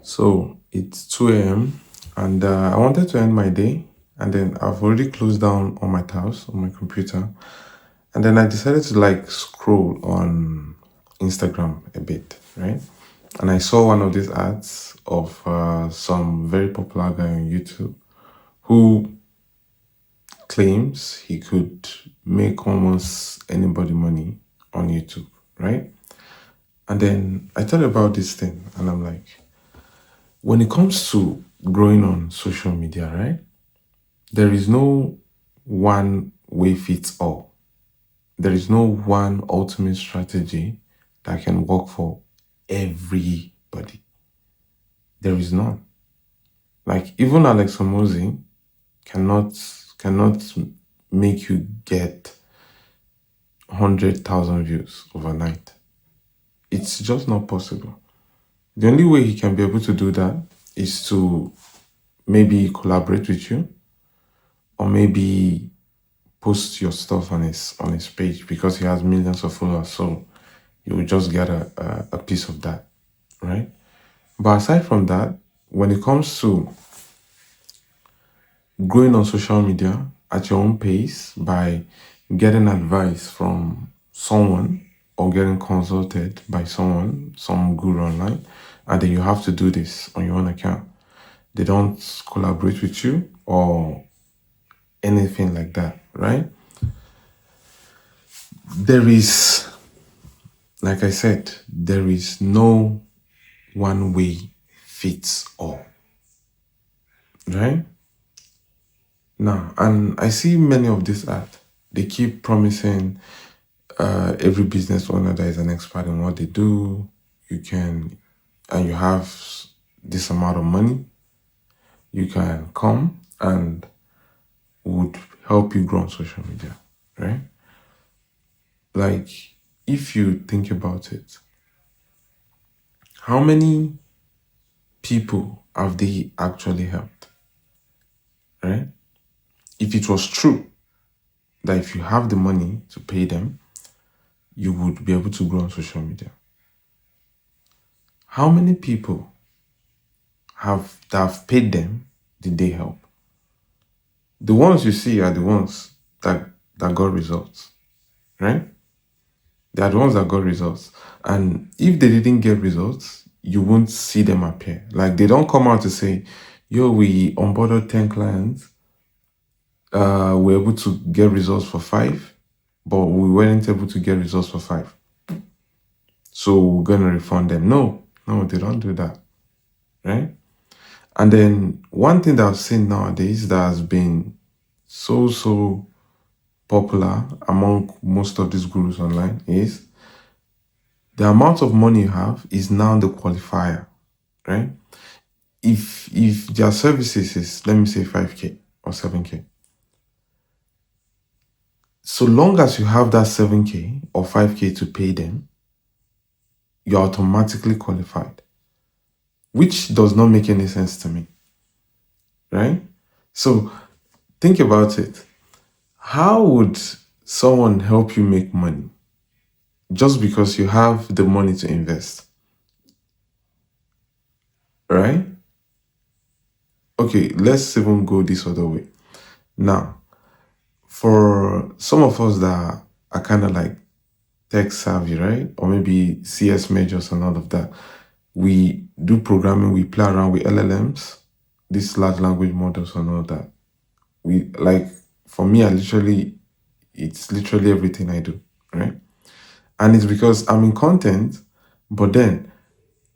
So it's 2 a.m. and I wanted to end my day, and then I've already closed down all my tabs on my computer, and then I decided to like scroll on Instagram a bit, right? And I saw one of these ads of some very popular guy on YouTube who claims he could make almost anybody money on YouTube, right? And then I thought about this thing, and I'm like, when it comes to growing on social media, right? There is no one way fits all. There is no one ultimate strategy that can work for everybody. There is none. Like even Alex Hormozi cannot make you get 100,000 views overnight. It's just not possible. The only way he can be able to do that is to maybe collaborate with you, or maybe post your stuff on his page because he has millions of followers. So you will just get a piece of that, right? But aside from that, when it comes to growing on social media at your own pace by getting advice from someone or getting consulted by someone, some guru online, and then you have to do this on your own account. They don't collaborate with you or anything like that, right? There is, like I said, there is no one way fits all, right? Now, and I see many of these ads, they keep promising every business owner that is an expert in what they do, you can, and you have this amount of money, you can come and would help you grow on social media, right? Like, if you think about it, how many people have they actually helped, right? If it was true that if you have the money to pay them, you would be able to grow on social media. How many people that have paid them did they help? The ones you see are the ones that got results, right? They are the ones that got results. And if they didn't get results, you won't see them appear. Like they don't come out to say, yo, we onboarded 10 clients, we're able to get results for 5, but we weren't able to get results for 5. So we're going to refund them. No, they don't do that, right? And then one thing that I've seen nowadays that has been so popular among most of these gurus online is the amount of money you have is now the qualifier, right? If their services is, let me say 5K or 7K, so long as you have that 7K or 5K to pay them, you're automatically qualified, which does not make any sense to me, right? So think about it. How would someone help you make money just because you have the money to invest, right? Okay, let's even go this other way. Now, for some of us that are kind of like tech savvy, right? Or maybe CS majors and all of that, we do programming, we play around with LLMs, these large language models and all that. We like, for me, it's literally everything I do, right? And it's because I'm in content, but then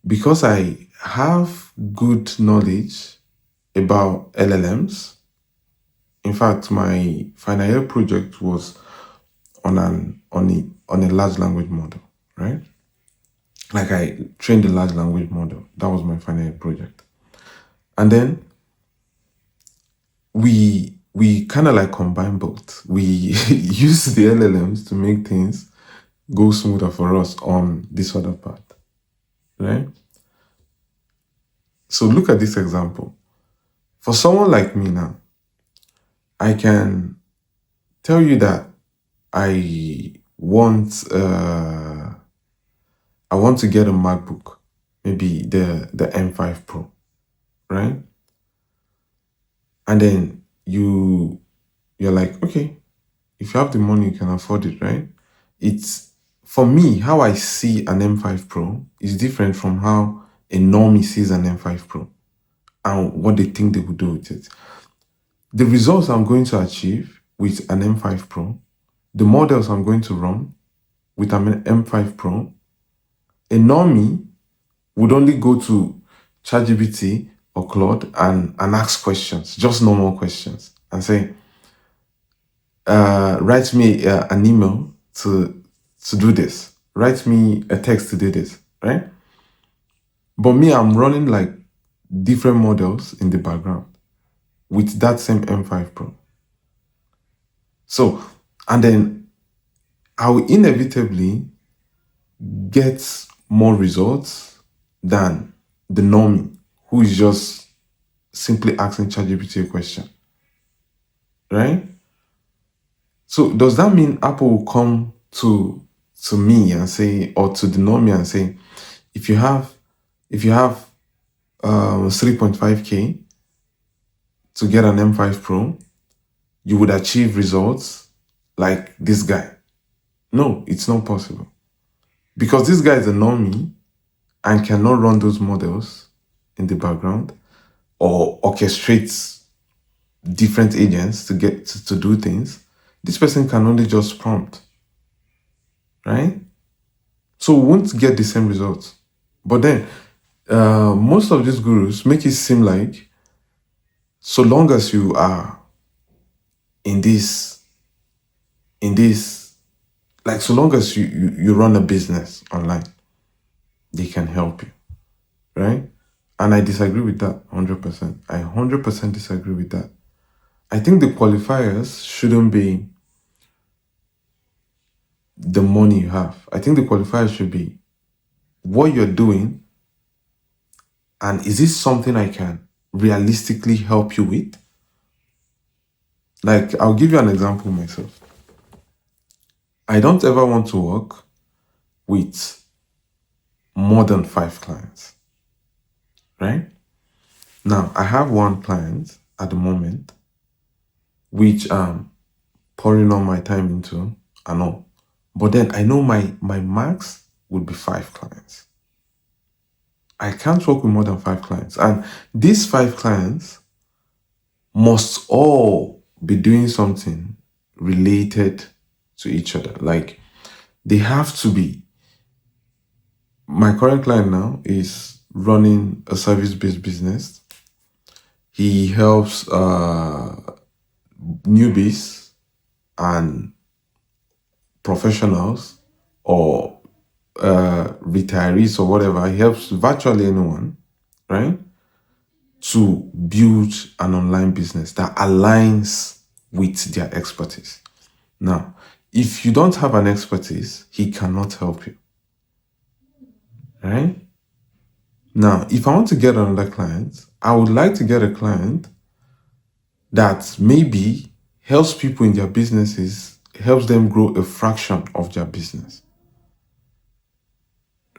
because I have good knowledge about LLMs, in fact, my final year project was on a large language model, right? Like I trained a large language model. That was my final year project. And then we kind of like combine both. We use the LLMs to make things go smoother for us on this other part, right? So look at this example. For someone like me now, I can tell you that I want to get a MacBook, maybe the M5 Pro, right? And then you're like, okay, if you have the money, you can afford it, right? It's, for me, how I see an M5 Pro is different from how a normie sees an M5 Pro and what they think they would do with it. The results I'm going to achieve with an M5 Pro, the models I'm going to run with an M5 Pro, a normie would only go to ChatGPT or Claude and ask questions, just normal questions, and say, write me an email to do this. Write me a text to do this, right? But me, I'm running like different models in the background with that same M5 Pro. So, and then I will inevitably get more results than the normie who is just simply asking ChatGPT a question, right? So does that mean Apple will come to me and say, or to the normie and say, if you have 3.5K to get an M5 Pro, you would achieve results like this guy? No, it's not possible. Because this guy is a normie and cannot run those models in the background or orchestrates different agents to get to do things. This person can only just prompt, right? So we won't get the same results. But then most of these gurus make it seem like so long as you are in this, like so long as you run a business online, they can help you, right? And I disagree with that 100%. I 100% disagree with that. I think the qualifiers shouldn't be the money you have. I think the qualifiers should be what you're doing, and is this something I can realistically help you with? Like, I'll give you an example myself. I don't ever want to work with more than 5 clients, right? Now, I have one client at the moment, which I'm pouring all my time into and all. But then I know my max would be 5 clients. I can't work with more than 5 clients. And these 5 clients must all be doing something related to each other. Like, they have to be. My current client now is running a service-based business. He helps newbies and professionals or retirees or whatever. He helps virtually anyone, right, to build an online business that aligns with their expertise. Now, if you don't have an expertise, he cannot help you, right? Now, if I want to get another client, I would like to get a client that maybe helps people in their businesses, helps them grow a fraction of their business,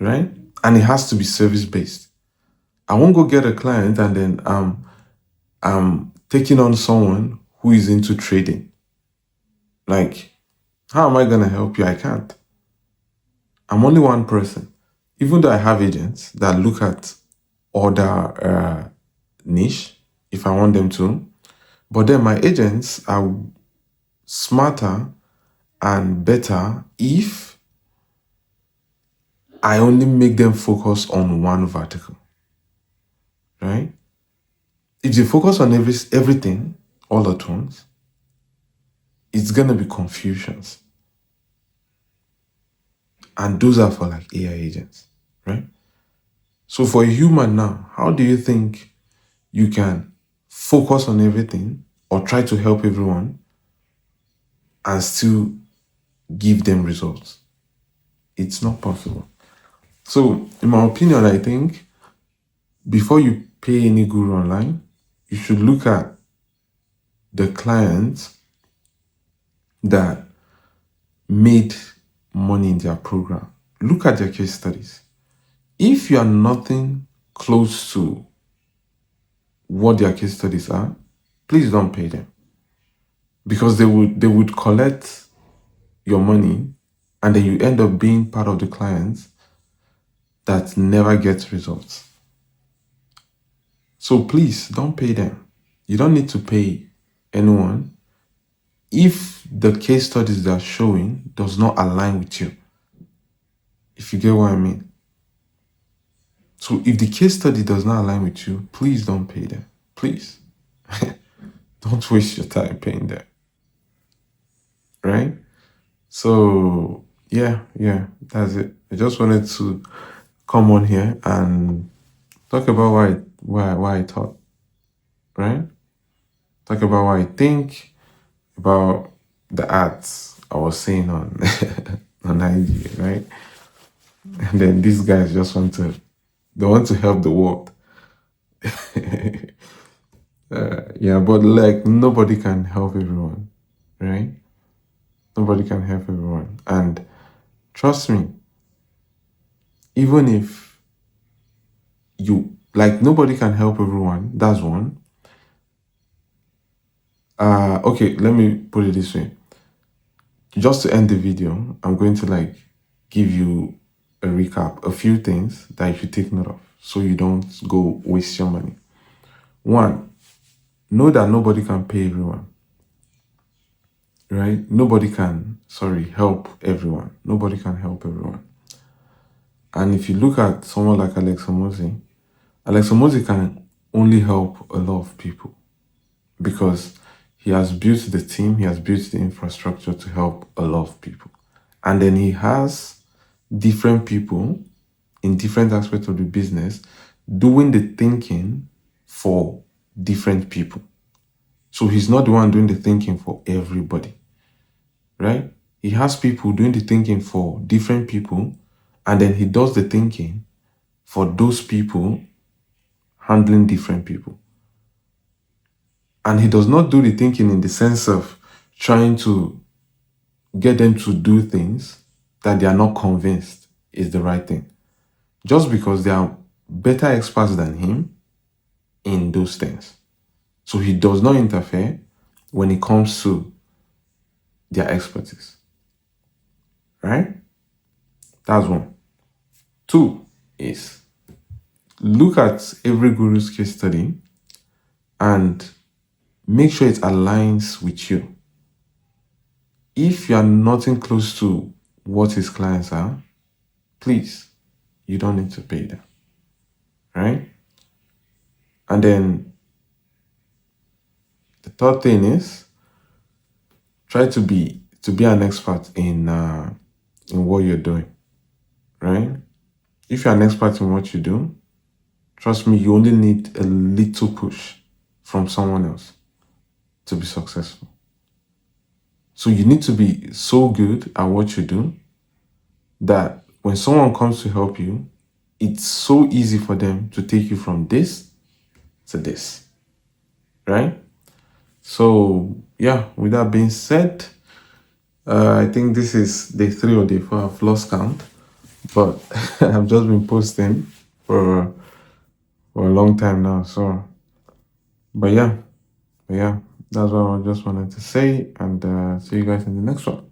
right? And it has to be service-based. I won't go get a client and then I'm taking on someone who is into trading. Like, how am I going to help you? I can't. I'm only one person. Even though I have agents that look at other niche, if I want them to, but then my agents are smarter and better if I only make them focus on one vertical, right? If they focus on everything all at once, it's going to be confusions. And those are for like AI agents, right? So for a human now, how do you think you can focus on everything or try to help everyone and still give them results? It's not possible. So in my opinion, I think before you pay any guru online, you should look at the clients that made money in their program. Look at their case studies. If you are nothing close to what their case studies are, please don't pay them, because they would collect your money, and then you end up being part of the clients that never gets results. So please don't pay them. You don't need to pay anyone if the case studies they're showing does not align with you. If you get what I mean. So if the case study does not align with you, please don't pay them. Please. Don't waste your time paying them. Right? So yeah, that's it. I just wanted to come on here and talk about why I thought, right? Talk about what I think about the ads I was saying on on IG, right? And then these guys just want to help the world. Yeah, but like nobody can help everyone, right? Nobody can help everyone. And trust me, even if nobody can help everyone, that's one. Okay, let me put it this way. Just to end the video, I'm going to give you a recap, a few things that you should take note of so you don't go waste your money. One, know that nobody can pay everyone, right? Nobody can, help everyone. Nobody can help everyone. And if you look at someone like Alex Omozi can only help a lot of people because he has built the team, he has built the infrastructure to help a lot of people. And then he has different people in different aspects of the business doing the thinking for different people. So he's not the one doing the thinking for everybody, right? He has people doing the thinking for different people, and then he does the thinking for those people handling different people. And he does not do the thinking in the sense of trying to get them to do things that they are not convinced is the right thing, just because they are better experts than him in those things. So he does not interfere when it comes to their expertise, right? That's one. Two is look at every guru's case study and make sure it aligns with you. If you are nothing close to what his clients are, please, you don't need to pay them, right? And then the third thing is try to be an expert in what you're doing, right? If you're an expert in what you do, trust me, you only need a little push from someone else to be successful. So you need to be so good at what you do that when someone comes to help you, it's so easy for them to take you from this to this, right? So yeah, with that being said, I think this is day 3 or day 4. I've lost count, but I've just been posting for a long time now. So, but yeah, that's what I just wanted to say, and see you guys in the next one.